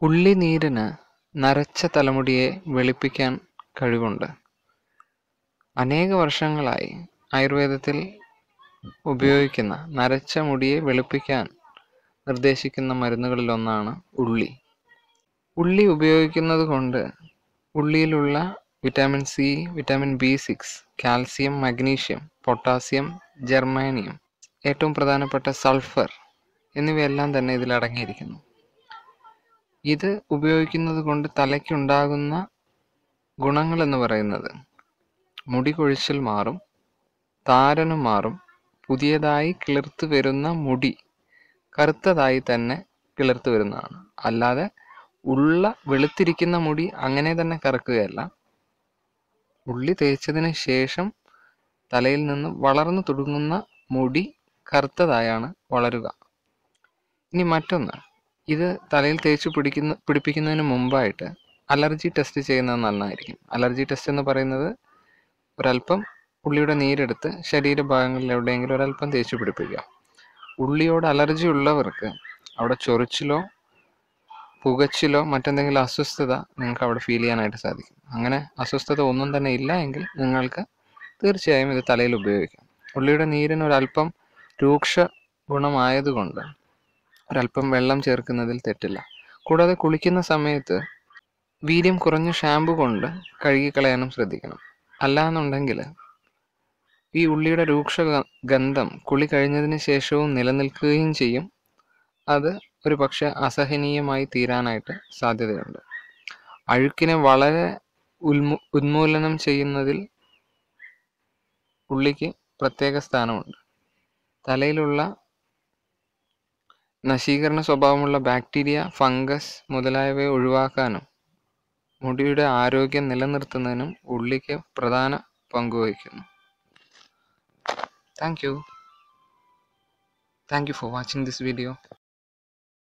ഉള്ളിനീരിന് നരച്ച തലമുടിയെ വെളുപ്പിക്കാൻ കഴിവുണ്ട്. അനേക വർഷങ്ങളായി ആയുർവേദത്തിൽ ഉപയോഗിക്കുന്ന നരച്ച മുടിയെ വെളുപ്പിക്കാൻ നിർദ്ദേശിക്കുന്ന മരുന്നുകളിലൊന്നാണ് ഉള്ളി. ഉള്ളി ഉപയോഗിക്കുന്നത് കൊണ്ട് ഉള്ളിയിലുള്ള vitamin C, vitamin B6, calcium, magnesium, potassium, germanium, ഏറ്റവും പ്രധാനപ്പെട്ട സൾഫർ എന്നിവയെല്ലാം തന്നെ ഇതിൽ അടങ്ങിയിരിക്കുന്നു. ഇത് ഉപയോഗിക്കുന്നത് കൊണ്ട് തലയ്ക്കുണ്ടാകുന്ന ഗുണങ്ങൾ എന്ന് പറയുന്നത് മുടി കൊഴിച്ചിൽ മാറും, താരനും മാറും, പുതിയതായി കിളിർത്ത് വരുന്ന മുടി കറുത്തതായി തന്നെ കിളിർത്ത് വരുന്നതാണ്. അല്ലാതെ വെളുത്തിരിക്കുന്ന മുടി അങ്ങനെ തന്നെ കറുക്കുകയല്ല. ഉള്ളി തേച്ചതിന് ശേഷം തലയിൽ നിന്ന് വളർന്നു തുടങ്ങുന്ന മുടി കറുത്തതായാണ് വളരുക. ഇനി മറ്റൊന്ന്, ഇത് തലയിൽ തേച്ച് പിടിപ്പിക്കുന്നതിന് മുമ്പായിട്ട് അലർജി ടെസ്റ്റ് ചെയ്യുന്നത് നന്നായിരിക്കും. അലർജി ടെസ്റ്റ് എന്ന് പറയുന്നത് ഒരല്പം ഉള്ളിയുടെ നീരെടുത്ത് ശരീരഭാഗങ്ങളിൽ എവിടെയെങ്കിലും ഒരല്പം തേച്ച് പിടിപ്പിക്കുക. ഉള്ളിയോട് അലർജി ഉള്ളവർക്ക് അവിടെ ചൊറിച്ചിലോ പുകച്ചിലോ മറ്റെന്തെങ്കിലും അസ്വസ്ഥത നിങ്ങൾക്ക് അവിടെ ഫീൽ ചെയ്യാനായിട്ട് സാധിക്കും. അങ്ങനെ അസ്വസ്ഥത ഒന്നും തന്നെ ഇല്ല എങ്കിൽ നിങ്ങൾക്ക് തീർച്ചയായും ഇത് തലയിൽ ഉപയോഗിക്കാം. ഉള്ളിയുടെ നീരിന് ഒരല്പം രൂക്ഷ ഗുണമായതുകൊണ്ട് ഒരല്പം വെള്ളം ചേർക്കുന്നതിൽ തെറ്റില്ല. കൂടാതെ കുളിക്കുന്ന സമയത്ത് വീര്യം കുറഞ്ഞ ഷാമ്പു കൊണ്ട് കഴുകിക്കളയാനും ശ്രദ്ധിക്കണം. അല്ലാന്നുണ്ടെങ്കിൽ ഈ ഉള്ളിയുടെ രൂക്ഷ ഗന്ധം കുളി കഴിഞ്ഞതിന് ശേഷവും നിലനിൽക്കുകയും ചെയ്യും. അത് ഒരു പക്ഷെ അസഹനീയമായി തീരാനായിട്ട് സാധ്യതയുണ്ട്. അഴുക്കിനെ വളരെ ഉന്മൂലനം ചെയ്യുന്നതിൽ ഉള്ളിക്ക് പ്രത്യേക സ്ഥാനമുണ്ട്. തലയിലുള്ള നശീകരണ സ്വഭാവമുള്ള ബാക്ടീരിയ, ഫംഗസ് മുതലായവയെ ഒഴിവാക്കാനും മുടിയുടെ ആരോഗ്യം നിലനിർത്തുന്നതിനും ഉള്ളിക്ക് പ്രധാന പങ്കുവഹിക്കുന്നു. Thank you for watching this video.